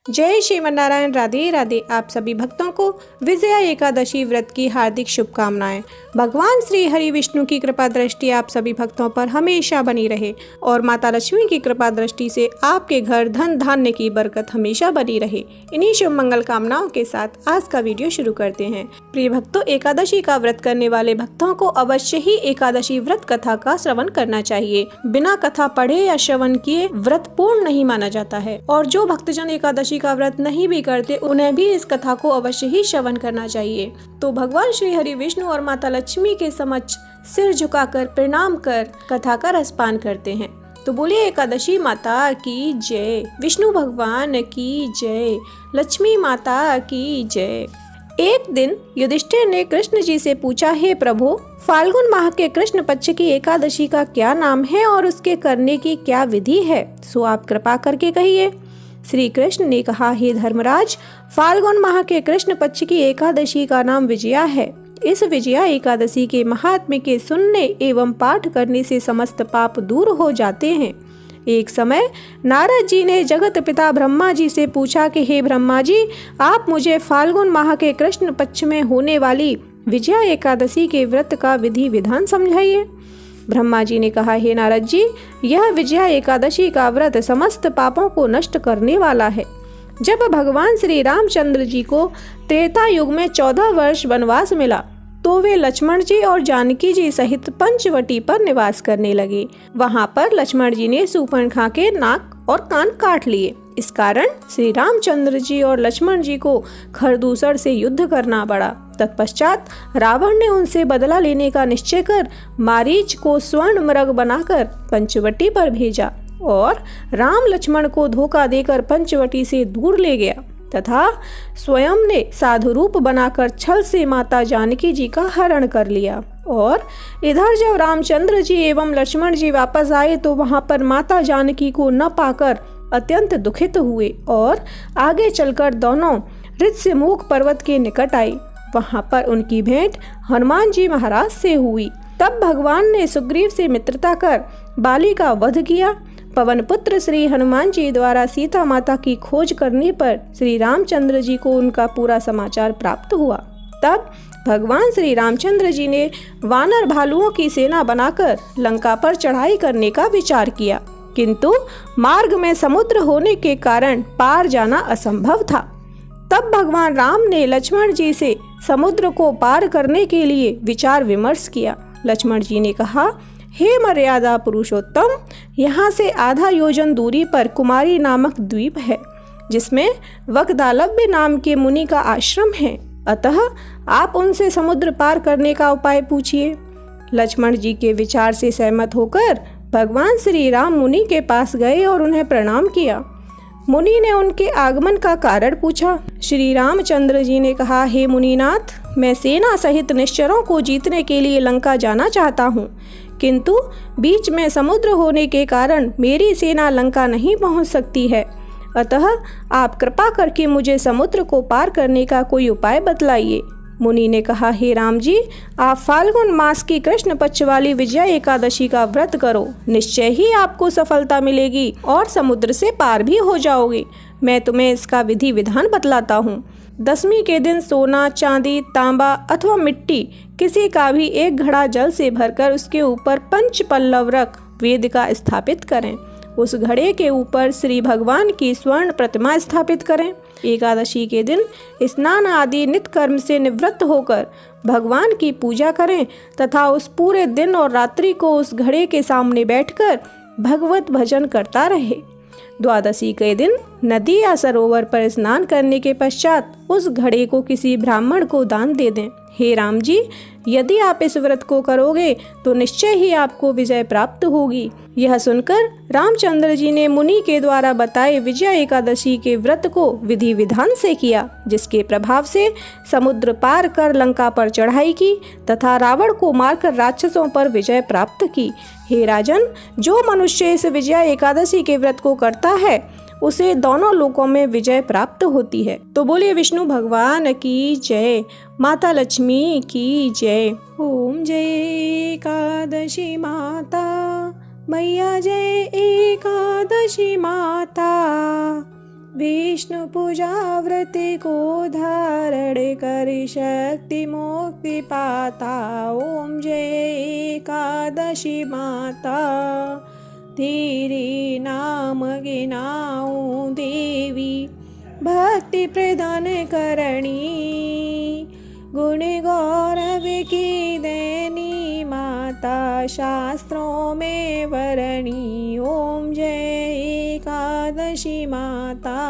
जय श्रीमन्नारायण। राधे राधे। आप सभी भक्तों को विजया एकादशी व्रत की हार्दिक शुभकामनाएं। भगवान श्री हरि विष्णु की कृपा दृष्टि आप सभी भक्तों पर हमेशा बनी रहे और माता लक्ष्मी की कृपा दृष्टि से आपके घर धन धान्य की बरकत हमेशा बनी रहे। इन्हीं शुभ मंगल कामनाओं के साथ आज का वीडियो शुरू करते हैं। प्रिय भक्तों, एकादशी का व्रत करने वाले भक्तों को अवश्य ही एकादशी व्रत कथा का श्रवण करना चाहिए। बिना कथा पढ़े या श्रवण किए व्रत पूर्ण नहीं माना जाता है और जो भक्तजन एकादशी का व्रत नहीं भी करते उन्हें भी इस कथा को अवश्य ही श्रवण करना चाहिए। तो भगवान श्री हरि विष्णु और माता लक्ष्मी के समक्ष सिर झुकाकर प्रणाम कर कथा का रसपान करते हैं। तो बोलिए एकादशी माता की जय, विष्णु भगवान की जय, लक्ष्मी माता की जय। एक दिन युधिष्ठिर ने कृष्ण जी से पूछा, हे प्रभु, फाल्गुन माह के कृष्ण पक्ष की एकादशी का क्या नाम है और उसके करने की क्या विधि है, सो आप कृपा करके कहिए। श्री कृष्ण ने कहा, हे धर्मराज, फाल्गुन माह के कृष्ण पक्ष की एकादशी का नाम विजया है। इस विजया एकादशी के महात्म्य के सुनने एवं पाठ करने से समस्त पाप दूर हो जाते हैं। एक समय नारद जी ने जगत पिता ब्रह्मा जी से पूछा कि हे ब्रह्मा जी, आप मुझे फाल्गुन माह के कृष्ण पक्ष में होने वाली विजया एकादशी के व्रत का विधि विधान समझाइए। ब्रह्मा जी ने कहा, हे नारद जी, यह विजया एकादशी का व्रत समस्त पापों को नष्ट करने वाला है। जब भगवान श्री रामचंद्र जी को त्रेता युग में 14 वर्ष वनवास मिला तो वे लक्ष्मण जी और जानकी जी सहित पंचवटी पर निवास करने लगे। वहां पर लक्ष्मण जी ने शूर्पणखा के नाक और कान काट लिए। इस कारण श्री रामचंद्र जी और लक्ष्मण जी को खरदूसर से युद्ध करना पड़ा। तत्पश्चात रावण ने उनसे बदला लेने का निश्चय कर मारीच को स्वर्ण मृग बनाकर पंचवटी पर भेजा और राम लक्ष्मण को धोखा देकर पंचवटी से दूर ले गया तथा स्वयं ने साधु रूप बनाकर छल से माता जानकी जी का हरण कर लिया। और इधर जब रामचंद्र जी एवं लक्ष्मण जी वापस आए तो वहां पर माता जानकी को न पाकर अत्यंत दुखित हुए और आगे चलकर दोनों ऋष्यमुख पर्वत के निकट आई। वहां पर उनकी भेंट हनुमान जी महाराज से हुई। तब भगवान ने सुग्रीव से मित्रता कर बाली का वध किया। पवन पुत्र श्री हनुमान जी द्वारा सीता माता की खोज करने पर श्री रामचंद्र जी को उनका पूरा समाचार प्राप्त हुआ। तब भगवान श्री रामचंद्र जी ने वानर भालुओं की सेना बनाकर लंका पर चढ़ाई करने का विचार किया, किंतु मार्ग में समुद्र होने के कारण पार जाना असंभव था। तब भगवान राम ने लक्ष्मण जी से समुद्र को पार करने के लिए विचार विमर्श किया। लक्ष्मण जी ने कहा, हे मर्यादा पुरुषोत्तम, यहाँ से आधा योजन दूरी पर कुमारी नामक द्वीप है जिसमें वक्दालव्य नाम के मुनि का आश्रम है, अतः आप उनसे समुद्र पार करने का उपाय पूछिए। लक्ष्मण जी के विचार से सहमत होकर भगवान श्री राम मुनि के पास गए और उन्हें प्रणाम किया। मुनि ने उनके आगमन का कारण पूछा। श्री रामचंद्र जी ने कहा, हे मुनिनाथ, मैं सेना सहित निश्चरों को जीतने के लिए लंका जाना चाहता हूँ, किंतु बीच में समुद्र होने के कारण मेरी सेना लंका नहीं पहुँच सकती है, अतः आप कृपा करके मुझे समुद्र को पार करने का कोई उपाय बतलाइए। मुनि ने कहा, हे राम जी, आप फाल्गुन मास की कृष्ण पक्ष वाली विजया एकादशी का व्रत करो, निश्चय ही आपको सफलता मिलेगी और समुद्र से पार भी हो जाओगे। मैं तुम्हें इसका विधि विधान बतलाता हूँ। दशमी के दिन सोना, चांदी, तांबा अथवा मिट्टी किसी का भी एक घड़ा जल से भरकर उसके ऊपर पंच पल्लव रख वेद का स्थापित करें। उस घड़े के ऊपर श्री भगवान की स्वर्ण प्रतिमा स्थापित करें। एकादशी के दिन स्नान आदि नित्य कर्म से निवृत्त होकर भगवान की पूजा करें तथा उस पूरे दिन और रात्रि को उस घड़े के सामने बैठकर भगवत भजन करता रहे। द्वादशी के दिन नदी या सरोवर पर स्नान करने के पश्चात उस घड़े को किसी ब्राह्मण को दान दे दें। हे राम जी, यदि आप इस व्रत को करोगे तो निश्चय ही आपको विजय प्राप्त होगी। यह सुनकर रामचंद्र जी ने मुनि के द्वारा बताए विजया एकादशी के व्रत को विधि विधान से किया, जिसके प्रभाव से समुद्र पार कर लंका पर चढ़ाई की तथा रावण को मारकर राक्षसों पर विजय प्राप्त की। हे राजन, जो मनुष्य इस विजया एकादशी के व्रत को करता है उसे दोनों लोकों में विजय प्राप्त होती है। तो बोलिए विष्णु भगवान की जय, माता लक्ष्मी की जय। ओम जय एकादशी माता, मैया जय एकादशी माता, विष्णु पूजा व्रत को धारण कर शक्ति मुक्ति पाता। ओम जय एकादशी माता। तेरे नाम गिनाऊं देवी भक्ति प्रदान करणी। गुण गौरव की देनी माता शास्त्रों में वरणी। ओम जय एकादशी माता।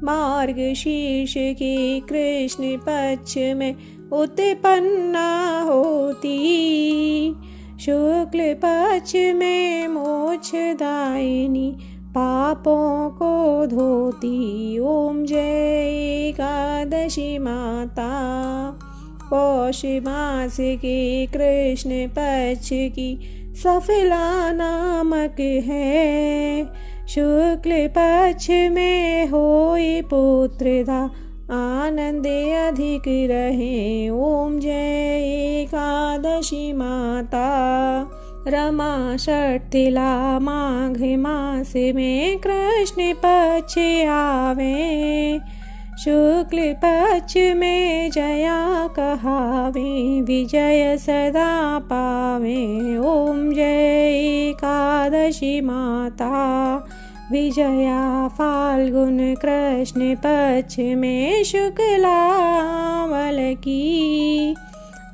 मार्गशीर्ष के कृष्ण पक्ष में उत्पन्ना होती। शुक्ल पक्ष में मोक्षदायिनी पापों को धोती। ओम जय एकादशी माता। पौष मास के कृष्ण पक्ष की सफला नामक है। शुक्ल पक्ष में होई पुत्रदा आनंद अधिक रहे। ओम जय एकादशी माता। रमा षठिला माघ मास में कृष्ण पक्ष आवे। शुक्ल पक्ष में जया कहावे। विजय सदा पावे। ओम जय एकादशी माता। विजया फाल्गुन कृष्ण पक्ष में शुक्लावल की।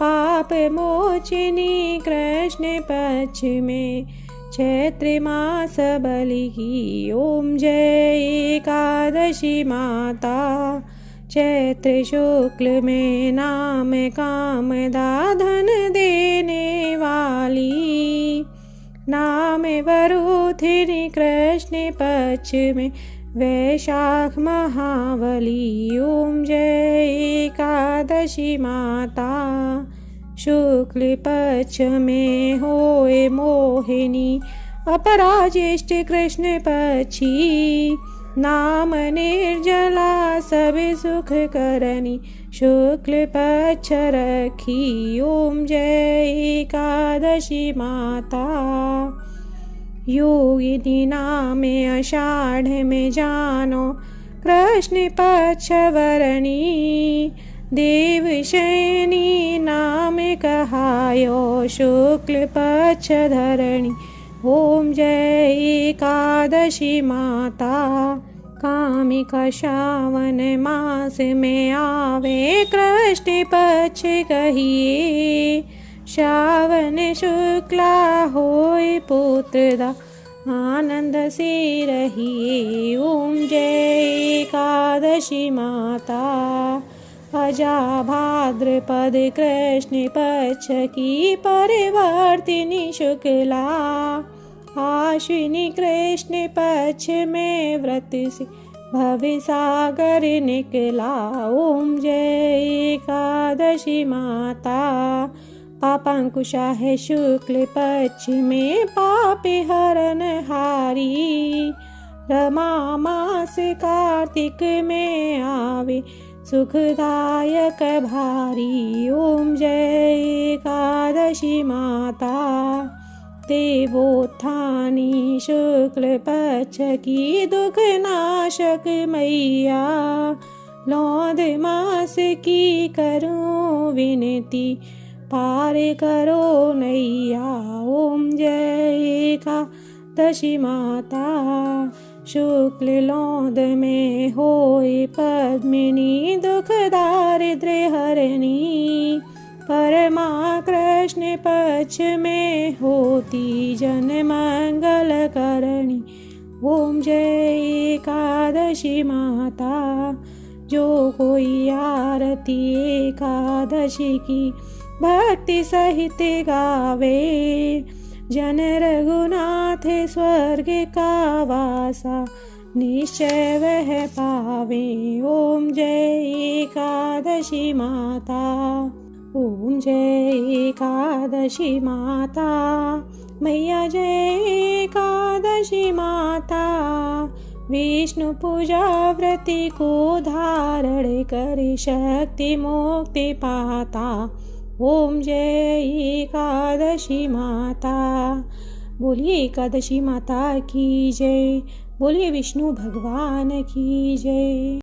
पाप मोचिनी कृष्ण पक्ष में चैत्र मास बलि की। ओम जय एकादशी माता। चैत्र शुक्ल में नाम कामदा धन देने वाली। नाम वरुथिनी कृष्ण पक्ष में वैशाख महावली। ओम जय एकादशी माता। शुक्ल पक्ष में होए मोहिनी अपराज्येष्ठ कृष्ण पक्षी। नाम निर्जला सब सुख करनी शुक्ल पक्ष रखी। ओम जय एकादशी माता। योगिनी नाम आषाढ़ में जानो कृष्ण पक्ष वरणी। देवशयनी नाम कहायो शुक्ल पक्ष धरणी। ओम जय एकादशी माता। कामिका श्रावण मास में आवे कृष्ण पक्ष कहिए। श्रावण शुक्ला होय पुत्रदा आनंद से रहिए। ओम जय एकादशी माता। अजा भाद्रपद कृष्ण पक्ष की परिवर्तिनी शुक्ला। आश्विनी कृष्ण पक्ष में व्रत से भव सागर निकला। ओम जय एकादशी माता। पापांकुशा है शुक्ल पक्ष में पापी हरण हारी। रमा मास कार्तिक में आवे सुखदायक भारी। ओम जय एकादशी माता। देवोत्थानी शुक्ल पक्ष की दुख नाशक मैया। लौद मास की करूं विनती पार करो नैया। ओम जय एकादशी माता। शुक्ल लौद में होए पद्मिनी दुख दारिद्र्य हरणी। परमा कृष्ण पक्ष में होती जन मंगल करणी। ओम जय एकादशी माता। जो कोई आरती एकादशी की भक्ति सहित गावे। जन रघुनाथ स्वर्ग का वासा निश्चय वह पावे। ओम जय एकादशी माता। ओम जय एकादशी माता। मैया जय एकादशी माता। विष्णु पूजा व्रति को धारण कर शक्ति मुक्ति पाता। ओम जय एकादशी माता। बोलिए एकादशी माता की जय। बोलिए विष्णु भगवान की जय।